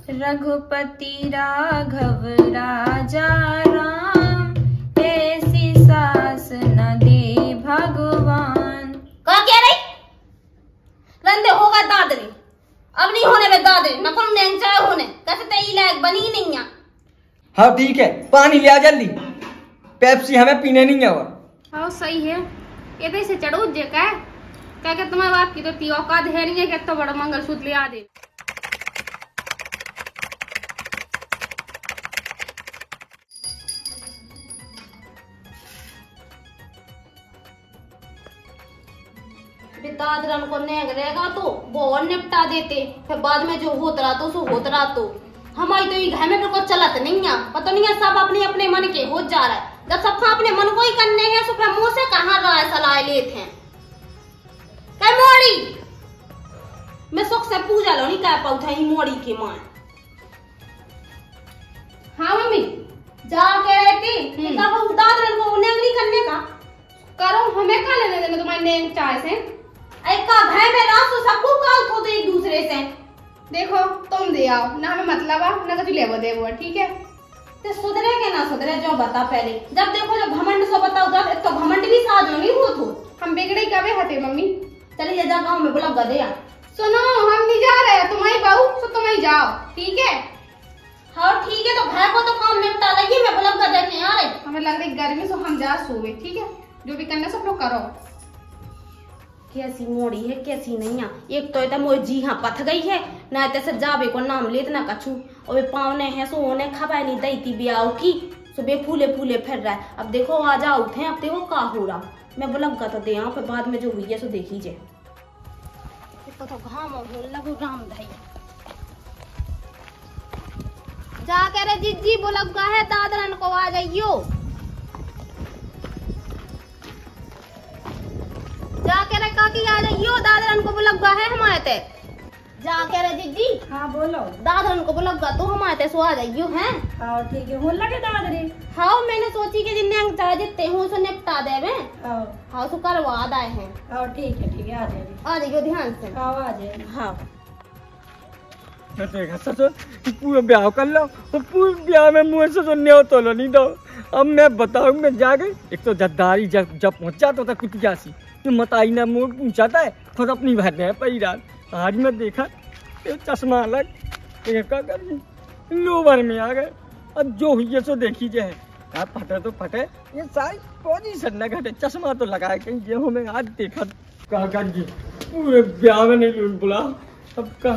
रघुपति राघव राजा राम, ऐसी सास न दे भगवान। कहा कह रही रंदे होगा दादरी, अब नहीं होने में दादरी न कौन चाहे होने कैसे तेरी लायक बनी ही नहीं है। हाँ ठीक है, पानी ले आ जल्दी, पेप्सी हमें पीने नहीं है। और हाँ सही है, ये तो इसे चढ़ो जे क्या क्या तुम्हारे बाप की तो ती औकात है नहीं है कि तो बड़ा मंगलसूत्र ले आ दे। दादरन को नेग रहेगा तो वो और निपटा देते, फिर बाद में जो होत रहा तो सो होत रहा तो हमारी तो ये घर में बिल्कुल चलत नहीं है। पता नहीं है सब अपने अपने मन के हो जा रहा है। जब सबका अपने मन को ही करने हैं तो फिर मुंह से कहाँ रहा है सलाह लेते हैं। क्या मोड़ी मैं सुख से पूजा लो नहीं कह पाऊ था मोड़ी की माँ। हाँ मम्मी जा के रहती दादरन को नेग नहीं करने का करो, हमें खा लेने देना तुम्हारे नेग चाय से। एक का घर में रात तो सबको काल होते एक दूसरे से। देखो तुम दे आओ ना, हमें मतलब आ ना कुछ ले दे वो, ठीक है। ते सुधरे के ना सुधरे जो बता पहले, जब देखो जब घमंड सो बताओ जब तो घमंड भी साथ नहीं हो तो हम बिगड़े कबे हते मम्मी। चलिए जा गांव में बोला गधे आ। सुनो हम नहीं जा रहे, तुम्हारी बहू तो तुम ही जाओ, ठीक है। हाँ ठीक है, तो घर को तो काम निपटा लगी, मैं बोला गधे के आ रहे। हमें लग रही गर्मी से हम जा सोवे, ठीक है। जो भी करना सब लोग करो। कैसी मोड़ी है कैसी नहीं है, एक तो इतना मोर जी हाँ पथ गई है ना, तैसे जाबे को नाम लेत ना कछू। और वे पावने हैं सो उन्हें खबर नहीं दी थी ब्याह की, सुबह फूले फूले फिर रहा है। अब देखो आ जाओ उठे, अब देखो का हो रहा। मैं बोला तो दे फिर बाद में जो हुई है सो देखी जे। तो घाम लगू राम धाई जा कह रहे जीजी बोला है दादरन को आ जाइयो। जा कह रहे काकी आ जाइयो, दादरन को बुलगा है हमारे ते। जा कह रहे जीजी। हाँ बोलो। दादरन को बुलगा तो हमारे ते सो आ जाइयो हैं। हाँ ठीक है, हो लगे दादरी। हाँ मैंने सोची कि जिन्ने चाहे जितने हूँ सो निपटा दे में। हाँ सो करवा आए हैं। हाँ ठीक है आ जाइए। आ जाइयो ध्यान से। हाँ आ जाइए। हाँ ससुर पूरा ब्याह कर लो, तो पूरे ब्याह में मुँह से न्यो तो नहीं दो। अब मैं बताऊँ मैं जाके एक तो जद्दारी जब पहुँचा तो कुतिया सी मताई ना मुँह पूछाता है खुद अपनी भरने है पई रात। आज मैं देखा चश्मा अलग लोवर में आ गए। अब जो हुई सो देखी जाए, आप फटे तो फटे, ये सारी पोजीशन न घटे, चश्मा तो लगाए कहीं ये हो। मैं आज देखा कहा कर जी पूरे ब्याह में नहीं बुला। अब कहा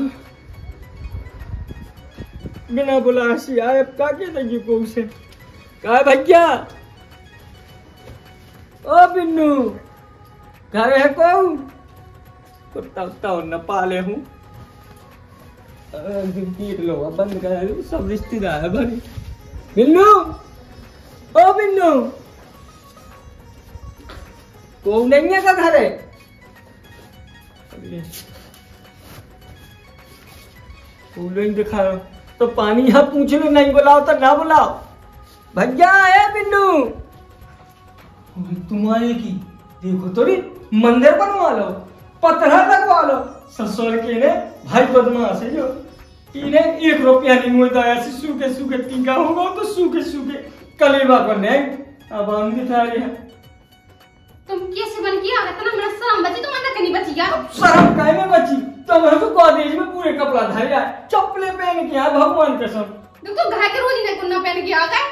बिना बुला सी आए, अब क्या कहते जी को उसे कहा भैया ओ बिन्नू घर है को कुत्ता उत्ता न पाले हूँ। गेट लो बंद कर, सब रिश्तेदार है भरी। बिन्नू ओ बिन्नू को नहीं है का घर है। दिखा तो पानी यहाँ पूछ लो, नहीं बुलाओ तो ना बुलाओ। भैया आया बिन्नू तुम्हारे की देखो थोड़ी मंदिर बनवा लो, पत्थर लगवा लो। ससुर के ने भाई बदमाश है जो इन्हें 1 रुपया नहीं मिलता है। सूखे सूखे टीका होगा तो सूखे सूखे कलेवा को नहीं। अब हम दिखा रहे हैं तुम कैसे बन किया इतना मेरा शर्म बची, तुम अंदर कहीं बची यार। शर्म काहे में बची, तुम्हारे तो कॉलेज में पूरे कपड़ा धरिया चप्पलें पहन के आ भगवान कसम। तो घर के रोज ही नहीं कुन्ना पहन के आ गए।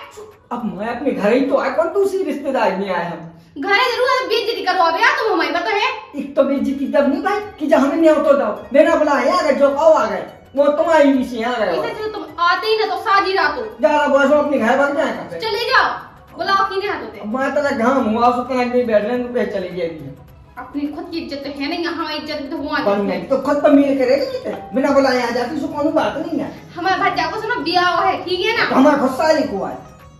अब मैं अपने घर ही तो आया, कौन दूसरी रिश्तेदार में आए हम। घर जरूर बेइज्जती करवा बे तुम हमारी बात है। एक तो बेइज्जती तब नहीं भाई कि जब हमें नहीं तो दो मेरा बुलाया आ गए जो आओ आ गए, वो तुम्हारी भी से आ गए। इसे तुम आते ही ना तो साजी रात हो जा बस अपने घर बन जाए चले जाओ, बुलाओ किने हाथ होते। मैं तो घाम हुआ सो कहीं नहीं बैठ रहे पे चली जाएगी। अपनी खुद की इज्जत है नहीं, हमारी इज्जत तो हुआ नहीं तो खुद तो मिल करेगी बिना बुलाए आ जाती सो कौन बात नहीं है। हमारे भज्जा को सुनो ब्याह है ठीक है ना, हमारा खुद सारी को है।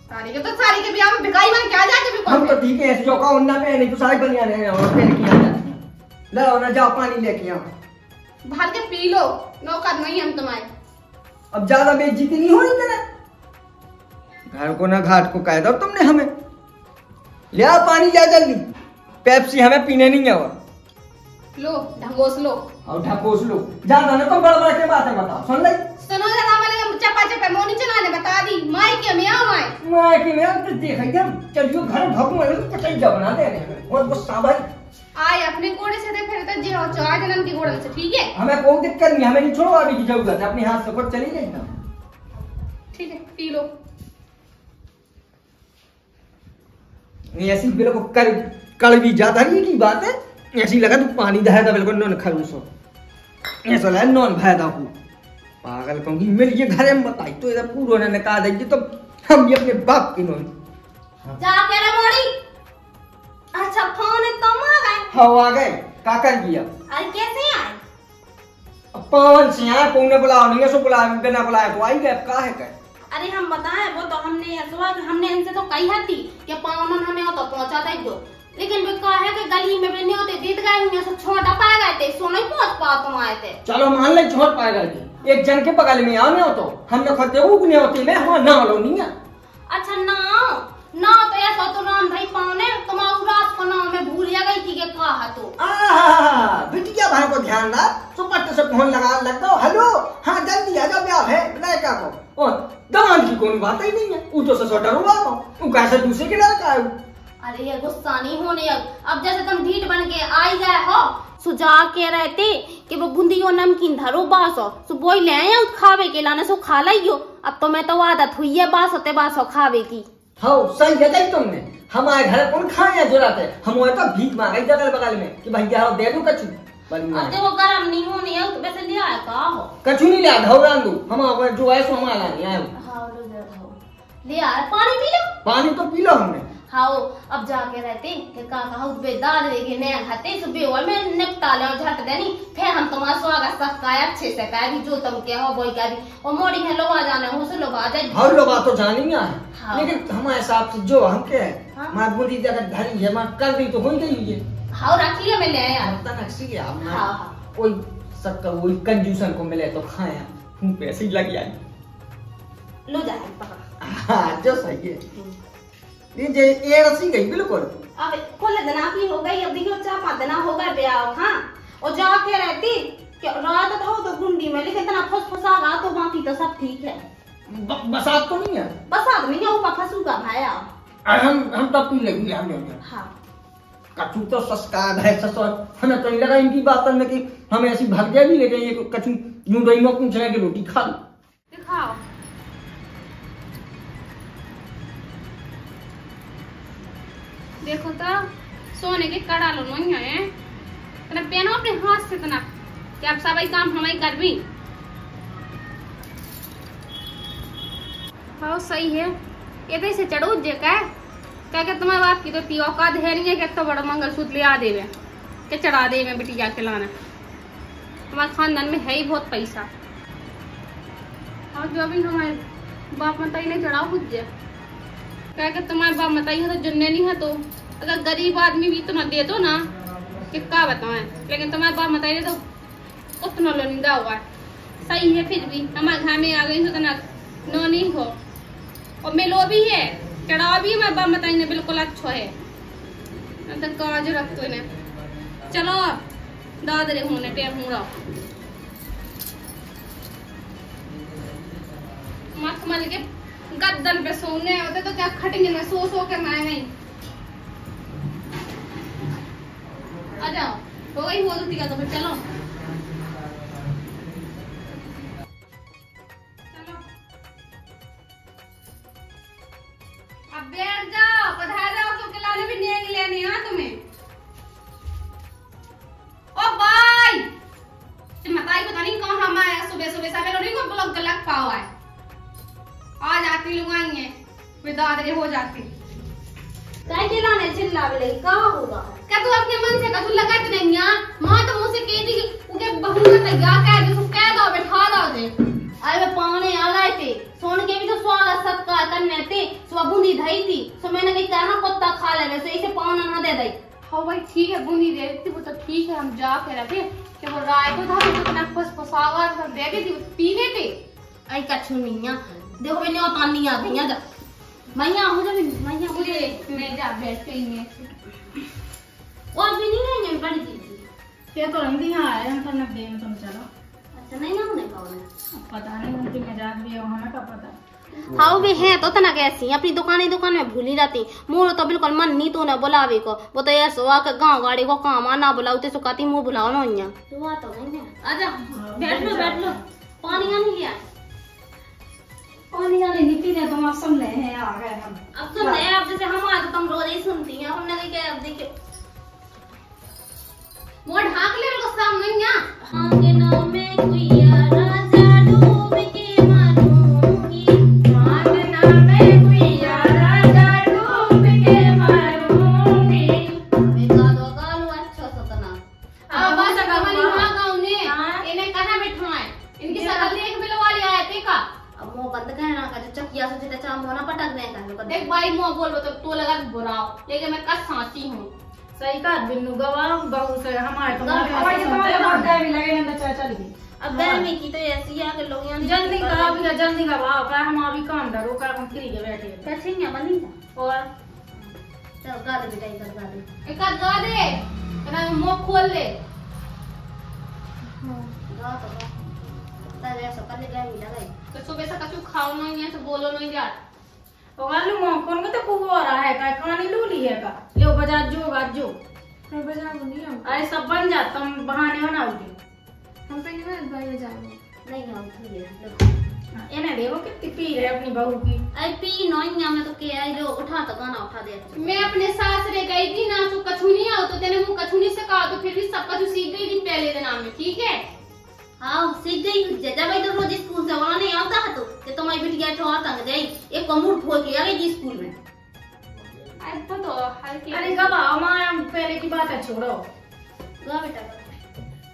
सारी के तो सारी के ब्याह में भिखारी बन क्या जाके भी हम तो ठीक है जो का उन्ना पे नहीं तो सारी बनिया नहीं और पहन के आ जाती है। लाओ ना जाओ पानी लेके आओ, भर के पी लो, नौकर नहीं हम तुम्हारे। अब ज्यादा बेइज्जती नहीं होनी तेरे घर को ना घाट को कह दो तुमने हमें। ले आओ पानी ले जल्दी, पेप्सी हमें पीने नहीं है। और लो ढंगोस लो और ढकोस लो ज्यादा ना तो बड़ा बड़ा के बातें बताओ सुन ले। सुनो जरा वाले हम मैं कि मैं तो देख एकदम चलियो घर भगू वाले तो पचैया बना दे रहे हैं बहुत गुस्सा भाई आए अपने घोड़े से फिर तो जी हो 4 जन्म की घोड़े से ठीक है। हमें कोई दिक्कत नहीं, हमें नहीं छोड़ो अभी की जरूरत है, अपने हाथ से खुद चली जाए ना। ठीक है पी लो। नहीं ऐसी बिल्कुल कड़वी ज्यादा नहीं की बात है, ऐसी लगा तू पानी दहा था बिल्कुल नॉन खरूसो ऐसा लगा नॉन फायदा हूँ पागल कहूँगी मिल ये घर में बताई तो इधर पूरा ने निकाल देंगे तो हम भी अपने बाप की नॉन जाके रे मोड़ी। अच्छा फोन तुम आ गए? हाँ आ गए का कर दिया। अरे कैसे आए? पावन से आए पौने बुलाओ नहीं सो बुलाया बिना बुलाया तो आई गए का है क्या। अरे हम बताएं वो तो हमने ऐसा हमने इनसे तो कही हती कि पावन हमें तो पहुंचा दे दो, लेकिन वे कहा है कि गली में भी नहीं होते दीद गए हुए सो छोटा पा गए थे सो नहीं पहुंच पा तुम आए थे। चलो मान ले छोड़ पाए गए एक जन के बगल में आओ नहीं तो हमने खुद उगने होती में हमारा ना लो नहीं है। अच्छा ना ना तो ऐसा तो राम भाई पावने तुम्हारा रात को नाम में भूल गई थी कि कहा तो बिटिया भाई को ध्यान दा सुपट से फोन लग दो हेलो हाँ जल्दी आ जाओ ब्याह है लड़का को और दामाद की कोई बात ही नहीं है वो तो ससुर हुआ वो कैसे दूसरे के लड़का है। अरे ये गुस्सा नहीं होने अब जैसे तुम ढीठ बन के आई गए हो सुझा के रहते कि वो बूंदी और नमकीन धरो बासो सो बोई ले आए खावे के लाने सो खा लियो। अब तो मैं तो आदत हुई है बासोते बासो खावे की। हाँ सही है तुमने हमारे घर कौन खाए जरूरत है हम तो भीख मांगे जगल बगल में कि भैया दे दो कछु अब देखो गरम नहीं होनी है तो वैसे ले आया का हो कछु नहीं लिया धौरा दू हम जो है सो हमारा नहीं आए। हाँ ले आया पानी पी लो। पानी तो पी लो हमने। हाँ अब जाके रहते कि का दाल लेके नया खाते सुबह में निपटा ले और झट देनी फिर हम तुम्हारा स्वागत सबका अच्छे से कह भी जो तुम के हो वही कह भी और मोड़ी है लोग आ जाने हो से लोग आ जाए हर लोग तो जानी है। हाँ। लेकिन हमारे हिसाब से जो हम के हमारी बूंदी अगर धरी है हमारी कर दी तो हो ही गई है। हाँ रख लिया मैं ले आया हाँ कोई सबका वही कंजूसन को मिले तो खाए पैसे ही लग जाए लो जाए पकड़। हाँ जो सही है ये रसी गई बिल्कुल। अब कुल दिन की हो गई अब देखो 4-5 दिन हो गए ब्याह। हाँ और जाके रहती रात था तो गुंडी में लेकिन इतना फुसफुसा रहा तो बाकी तो सब ठीक है। बसात तो नहीं है। बसात नहीं है ऊपर फंसू का भाया हम तब पी लेंगे हम। हाँ कछु तो संस्कार है ससुर हमें तो नहीं लगा इनकी बात में कि हमें ऐसी भाग्य भी ले गई कछु यूं रही में कुछ की रोटी खा लो दिखाओ। देखो तो सोने के कड़ा लो नहीं है तना पहनो अपने हाथ से तना कि आप सब काम हमें कर भी। हाँ सही है ये तो इसे चढ़ो जे क्या तुम्हारे बाप की तो ती औकात है नहीं है कि तो बड़ा मंगलसूत्र ले आ देवे के चढ़ा दे में बिटिया के लाना तुम्हारे खानदान में है ही बहुत पैसा। और जो अभी हमारे बाप मताई ने चढ़ाओ कुछ क्या कि तुम्हारे बाप मताई है तो जुन्ने नहीं है तो अगर गरीब आदमी भी तुम्हें दे दो ना कि क्या बताएं, लेकिन तुम्हारे बाप मताई ने तो उतना लो निंदा हुआ है। सही है फिर भी हमारे घर में आ गई तो ना नो नहीं हो और मेलो भी है चढ़ावा भी हमारे बाप मताई ने बिल्कुल अच्छा है तो काज रखते इन्हें। चलो दादरे होने टेम हो रहा मत मल के गद्दन पे सोने होते तो क्या खटेंगे में सो के मैं नहीं आ जाओ हो गई हो दूती का तो फिर चलो अब बैठ जाओ पधार जाओ तो खिलाने भी नहीं लेने हाँ तुम्हें। ओ भाई मताई पता नहीं कहाँ हम आया सुबह सुबह सवेरे नहीं कोई ब्लॉक गलत पाओ है आ जाती लोग आएंगे फिर दादरे हो जाती काय खिलाने चिल्ला बोले कहाँ होगा क्या तू अपने मन से कछु लगा तो नहीं यार माँ तो मुझसे कह दी उनके बहू ने तैयार कह दो कह दो बैठा दो दे अरे वे पाने आ गए थे सोन के भी तो स्वागत सत्कार करने थे सो बूंदी धई थी सो मैंने कही कहना कुत्ता खा ले वैसे इसे पाना ना दे दई। हाँ भाई ठीक है बूंदी दे दी वो तो ठीक है हम जा के रखे कि वो राय को था तो इतना फुसफुसावा सब दे दी पी गए थे आई कछु नहीं है देखो मैंने और तानी आ गई जा मैया हो जा मैया मुझे मैं जा बैठ के ही और भी नहीं है बड़ी चीज क्या तो हम भी यहाँ आए हम तो 90 में तुम चलो अच्छा नहीं ना होने का पता नहीं उनकी मजाक भी है हमें का पता हाँ भी है तो तना कैसी अपनी दुकान में भूली जाती मोर तो बिल्कुल मन नहीं तो ना बुलावे को वो तो ऐसा हुआ के गांव गाड़ी को काम आना बुलाते सुखाती मुंह बुलाओ ना यहाँ तो तो नहीं है आजा बैठ लो पानी नहीं लिया पानी आने नहीं पीने तुम अब सुन रहे हैं आ गए हम अब सुन रहे हैं अब जैसे हम आज तुम रोज ही सुनती हैं हमने क्या अब देखिए वो ढाक ले मेरे को सामने यहाँ हाँ के नाम में कोई राजा डूब के मारूंगी हाँ के नाम में कोई राजा डूब के मारूंगी मेरा दो गालू अच्छा सतना अब बस कहानी वहाँ गाँव ने इन्हें कहाँ बिठाएं इनकी शकल देख बिलो वाली आए थे का अब मुंह बंद करना का जो चकिया से जितना चाम होना पटक दें का देख भाई मुंह बोल तो लगा बुरा लेकिन मैं कस सांची हूँ सही का बिन्नू गवा बहु से हमारे तुम्हारे भी लगे ना चल गई अब गर्मी की तो ऐसी है कि लोग यहाँ जल्दी का भाव का हम अभी काम डरो का हम फ्री के बैठे बैठेंगे बनी और चल गा दे बेटा इधर गा दे एक आध गा दे ना मुंह खोल ले गा तो गा तब ऐसा कर ले गर्मी लगाई तो सुबह से कछु खाओ नहीं है तो बोलो नहीं यार ओगालू मो कौन को तो खूब हो रहा है का खानी लूली है का ले बाजार जो गाजो मैं बाजार नहीं आऊं अरे सब बन जा तुम बहाने बनाओगे हम तो नहीं भाई बाजार नहीं आऊं फिर एने देखो कितनी पी है अपनी बहू की आई पी नहीं है मैं तो के आई जो उठा तो गाना उठा दे मैं अपने सासरे गई थी ना तो कछुनी आओ तो तेने मुंह कछुनी से कहा तो फिर भी सब कछु सीख गई थी पहले दिन में ठीक है हाँ सीख गई जब भाई तो रोज स्कूल से वहां नहीं आता है तो तुम्हारी बिटिया तो तंग गई एक कमूर खोल के आ गई स्कूल में तो अरे कब आओ मां पहले की बात है छोड़ो गा बेटा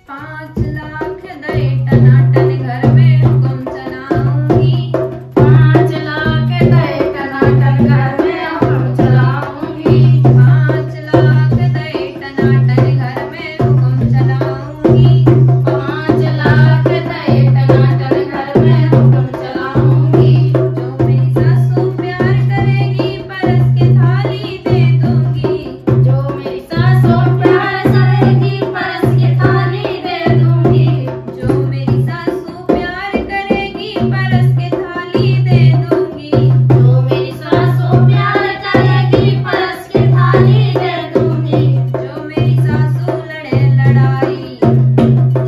5 लाख दे टनाटन घर में हुक्म चलाऊंगी 5 लाख दे टनाटन घर में हुक्म चलाऊंगी 5 लाख दे टनाटन घर में हुक्म चलाऊंगी 5 लाख दे टनाटन घर में हुक्म चलाऊंगी जो मेरी सासू प्यार करेगी परस के थाली दे दूंगी जो मेरी सासू प्यार करेगी परस की थाली दे दूंगी जो मेरी सासू प्यार करेगी परस के थाली दे दूंगी जो मेरी सासू प्यार करेगी परस की थाली दे दूंगी जो मेरी सासू लड़े लड़ाई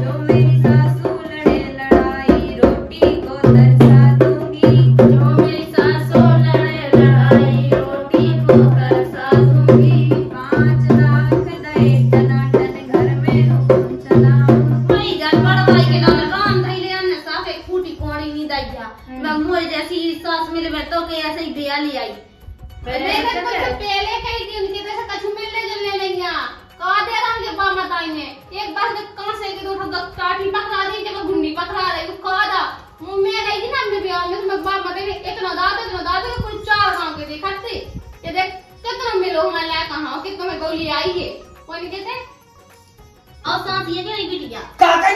जो मेरी सासू लड़े लड़ाई रोटी को तरसा दूंगी जो मेरी सासू लड़े लड़ाई रोटी को तरसा दूंगी 5 लाख दे टनाटन घर में हुक्म चलाऊंगी भाई घर पड़वाई के नाम राम भाई ले अन्ने साफ एक फूटी कोड़ी नहीं दैया मैं मोर जैसी सास मिले मैं तो के ऐसे ही बिया ले आई लेकिन कुछ पहले कई दिन के जैसे कछु मिलने जुलने नहीं आ का दे रहा के बा मताई ने एक बार जब कहां से के दो काठी पकड़ा दी जब गुंडी पकड़ा दे तो का दा मैं गई थी ना अपने ब्याह में तो मैं बाप मते इतना दाद कोई 4 गांव के दिखाती ये देख कितना मिलो हमारे लायक कहां कितना में गोली आई है कोई कहते और साथ ये के बिटिया काकाई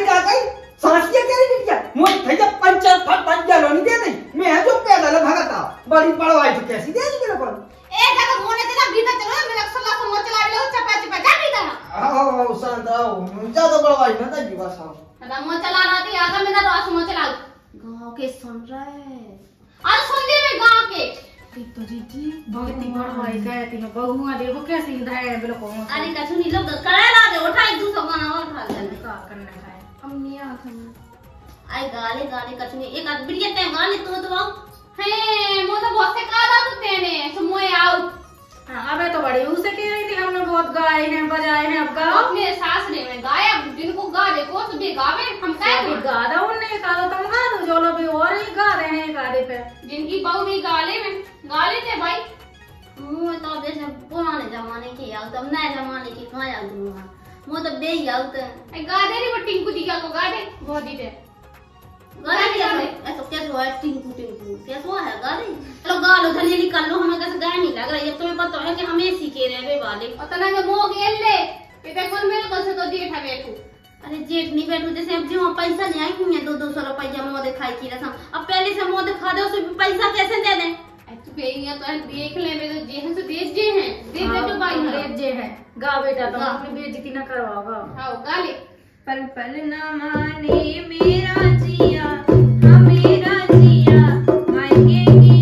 सांसिया केरी बिटिया मोय थैया पंचर फट फट जालो नहीं दे नहीं मैं जो पैदल भागता बड़ी पड़वाई तो कैसी दे दी मेरे को ए जगह मोने तेरा भीतर चलो मेरा सल्ला से मोच चला लो चपा चपा जा भी दा आओ शांत आओ ज्यादा पड़वाई ना दी बस आओ अरे मोच चला रहा थी आगे मेरा रास मोच चला गांव के सुन रहा है आज सुन ले मैं गांव के तो जीजी बहुत ही बड़वाई कहती है बहुआ देखो कैसी है बिल्कुल अरे कछु नहीं लोग करे ला दे उठा एक दूसरा गाना और उठा ले का करना है अम्मी आ था आई गाले कछु नहीं एक आध बिटिया ते गाने तो आओ हे मो तो बहुत से कादा तो तेने सुमोए आओ हां अबे तो बड़ी उसे कह रही थी हमने बहुत गाए हैं बजाए हैं अब गाओ अपने सासरे में गाया जिनको गा दे को सुबह गावे हम भी गा दो उन्हें गा दो तुम गा दो जो लोग भी और ही गा रहे हैं गाने पे जिनकी बहू भी गाले में गाले थे भाई मुंह तो जैसे पुराने जमाने के आउ तब नए जमाने की कहां आउ दूंगा मुंह तो बे आउ तो गा दे रे वो टिंकू दिया को गा दे बहुत ही दे गाने कैसे ऐसा कैसे हुआ टिंकू कैसे हुआ है गाने चलो गा लो जल्दी निकाल लो हमें कैसे गाने नहीं लग रहा है तुम्हें पता है कि हम ऐसी के रहे वाले और तना के मोह गेल ले इधर कौन मेरे को से तो जेठ है बैठू अरे जेठ नहीं बैठू जैसे अब जो पैसा ले आई हूं 200 रुपया मुंह दिखाई की रसम अब पहले से मुंह दिखा दो उसे पैसा कैसे दे दें तू कहेंगे तो देख ले मेरे जेहन से देश जे हैं देख ले तो भाई देश जे है गा बेटा तुम अपनी बेइज्जती ना करवाओ हां गा ले पल पल न माने मेरा जिया हाँ मेरा जिया मायके की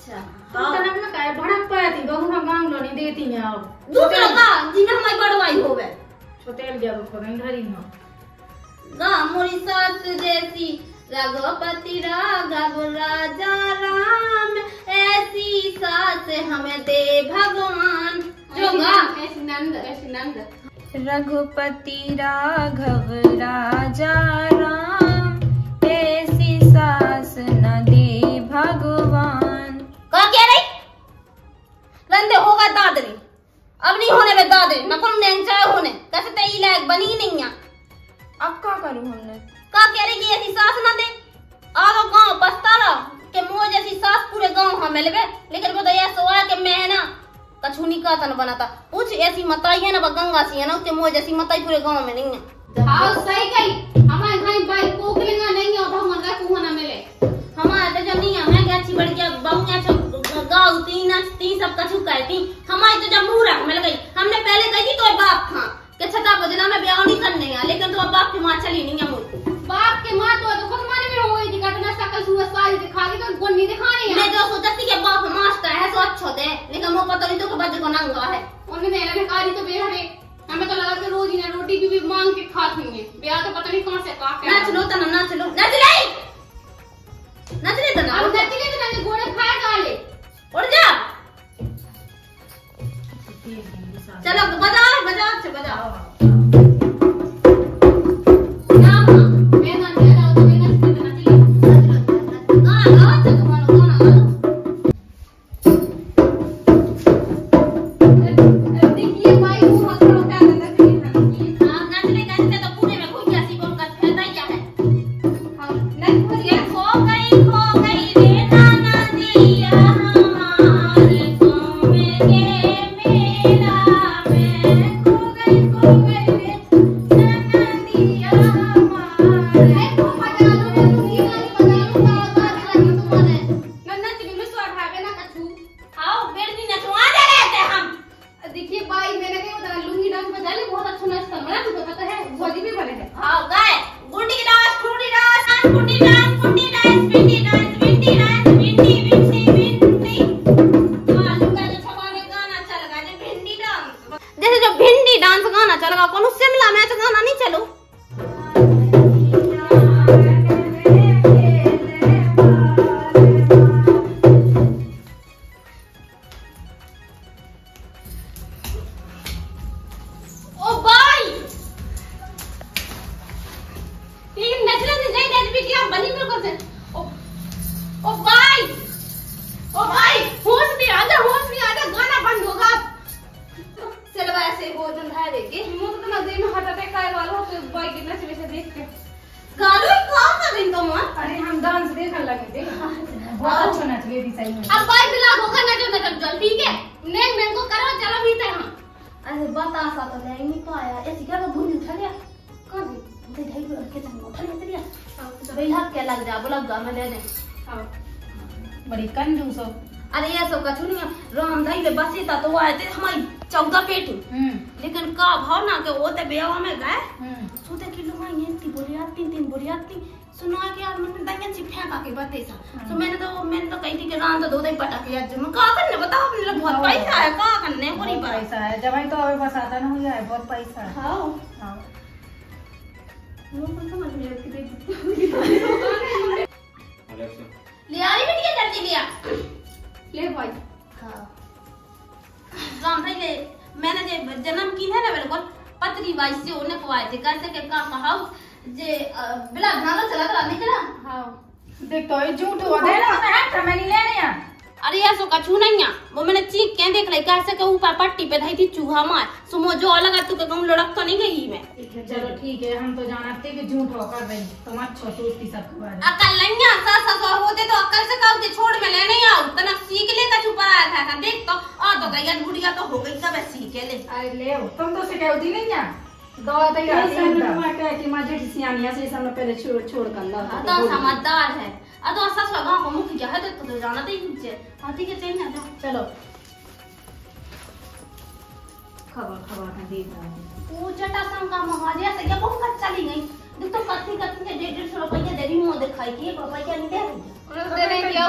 अच्छा तुम तो ना का भड़क पाती बहु हम गांव लो नहीं देती हैं अब दूसरा का जिन्हें हमारी बड़वाई होवे छोटेल गया को नहीं घरी में गा मोरी सास जैसी रघुपति राघव राजा राम ऐसी सास हमें दे भगवान। जो गा ऐसी नंद रघुपति राघव राजा राम ऐसी सास न दे भगवान। का कह रही रंदे होगा दादरी अब नहीं होने में दादरी न कौन नेंचा होने कैसे तेरी लायक बनी ही नहीं है। अब क्या करूं हमने का कह रही कि ऐसी सास ना दे आरो गांव पछताला के मुझे जैसी सास पूरे गांव हमें मिलवे लेकिन वो तो ये सोया कि मैं ना कछुनी का तन बनाता कुछ ऐसी मताई है ना गंगा सी है ना उसके मुझे जैसी मताई पूरे गांव में नहीं है। हाँ सही कही हमारे भाई भाई कोकलिंगा नहीं है भगवान का कुआ ना मिले हमारे तो जब नहीं है क्या अच्छी बढ़ गया बहुया छ गांव तीन सब कछु कहती हमारी तो जब मुंह रख मिल गई हमने पहले कही थी तो बाप था कि छठा बजना में ब्याह नहीं करने है लेकिन तो अब बाप की मां चली नहीं है मुझ बाप के मां तो खुद माने में हो गई थी कहते ना शकल सूरत सारी दिखा दी तो गोनी दिखानी है। मैं जो सोचती थी कि बाप मास्टर है तो अच्छा होते लेकिन वो पता नहीं तो कि बच्चे को नंगा है उन्हें मेरा भिखारी तो बेहरे हमें तो लगा कि रोज ही ना रोटी भी मांग के खाती हैं ब्याह तो पता नहीं कहां से काटे नाच लो तना नाच लो नाच ले तना अब नचले तो ना घोड़े खाए गाले उड़ जा चलो बजाओ बजाओ से बजाओ ना मैं ना जाओ तो मैं नचले गाना गाओ तो तुम्हारा गाना गाओ देखिए भाई वो हाथ खड़ा क्या करता है हां नाचने तो पूरे में कोई ऐसी कौन का फैदा ही क्या है। हां नहीं हो गया खो गई रे नाना दिया हमारे गाँव में गे मेला में खो गई रे नाना दिया हमारे को बजा लो मैं तो ये गाली बजा लो का लगी तुम्हारे नन्ना चली में स्वाद है ना कछु आओ बेटी ने तो आ जा रहे हम देखिए भाई मैंने कही उधर लुंगी डांस बजा ले बहुत अच्छा नाचता है तुमको पता है भोजी भी बने है। हाँ गाय गुंडी डांस गुंडी डांस गुंडी डांस गुंडी डांस बिंदी डांस बिंदी डांस बिंदी बिंदी बिंदी आलू का जो छपाने गाना चल गा जे भिंडी डांस जैसे जो भिंडी डांस गाना चल गा कोनो शिमला मैच गाना नहीं चलो ओ भाई ये नचले से नहीं नच भी क्या बनी मेरे को से ओ भाई होश भी आ जा गाना बंद होगा चलो ऐसे भोजन है देखे मुंह तो ना दे में हार्ट अटैक आए वाला हो तो भाई कितना से वैसे देख के गालो ही कौन कर रही तुम अरे हम डांस देखने लगे थे बहुत अच्छा नाच रही थी सही में। अब भाई बिला होकर नचो चल ठीक है नहीं मैं को करो चलो भी थे हां अरे बता सा तो नहीं पाया ऐसी क्या भूल उठा लिया कौन दे ढाई के संग उठा लिया तो भाई हाथ क्या लग जा बोला गा मैं ले दे हां बड़ी कंजूस हो। अरे ये सब कछु नहीं राम दाई ले बसे था तो आए थे हमारी 14 पेट लेकिन का भाव ना के वो ते बेवा में गए सोते कि लोग ये ती बोलिया तीन बोलिया ती सुना के यार मैंने दंगे ची फेंका के बते सा तो मैंने तो कही थी कि राम तो दो दई पटा के आज मैं का करने बताओ अपने लिए बहुत पैसा है का करने पूरी पैसा है जब तो अभी बस आता ना हो जाए बहुत पैसा है। हां हाँ। वो कौन समझ में ले आ रही बेटी जल्दी लिया ले भाई हां राम भाई ले मैंने जे जन्म की है ना बिल्कुल पतरी बाई से उन्हें खवाए थे कैसे के का कहा जे बिला ढाला चला कर नहीं चला हां देख तो ये झूठ हुआ दे ना है मैं नहीं लेने यार। अरे यार सो कछु नहीं है वो मैंने चीख के देख रही कैसे के ऊपर पट्टी पे धई थी चूहा मार सुमो जो अलग तू के कम लड़क तो नहीं गई मैं चलो ठीक है हम तो जानते कि झूठ हो कर रही तुम अच्छा सोचती सब के बारे में। अकल नहीं है सास होते तो अकल से कहते छोड़ में ले नहीं आऊं तना सीख ले कछु पर आया था देख तो आ तो गई बुढ़िया तो हो गई सब सीख ले अरे ले तुम तो सिखाती नहीं है दवा दई आती है तुम्हारे क्या कि मां जेठी सियानिया से सब पहले छोड़ कर ला तो समझदार है आ तो सस गांव को मुख क्या है तो जाना तो ही मुझे हाथी के चेन ना चलो खबर ना दे रहा है वो जटा संग का महाजिया से ये बहुत चली गई देख तो कत्ती के 150 रुपया दे रही मुंह दिखाई कि 1 रुपया नहीं दे रही दे नहीं दिया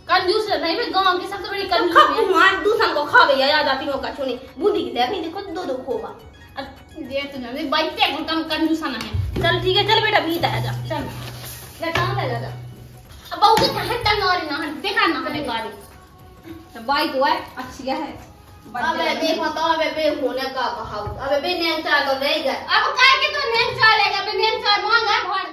कंजूस है भाई, मैं गांव की सबसे बड़ी तो कंजूस खप है। मार दूसरा को खा गया याद आती हो कछुनी बूंदी की ले देखो दो खोवा। ये तो जाने बैठते को कम कंजूसा ना है। चल ठीक है, चल बेटा बीत आया जा। चल ले कहां ले जा। अब बहू के कहां टंग और ना देखा ना हमें गाड़ी बाई तो है अच्छी है। अबे देखो तो अबे बे होने का कहा अबे बे नेंग चार तो ले गए। अब काय के तो नेन चालेगा, बे नेन चाल मांगा भर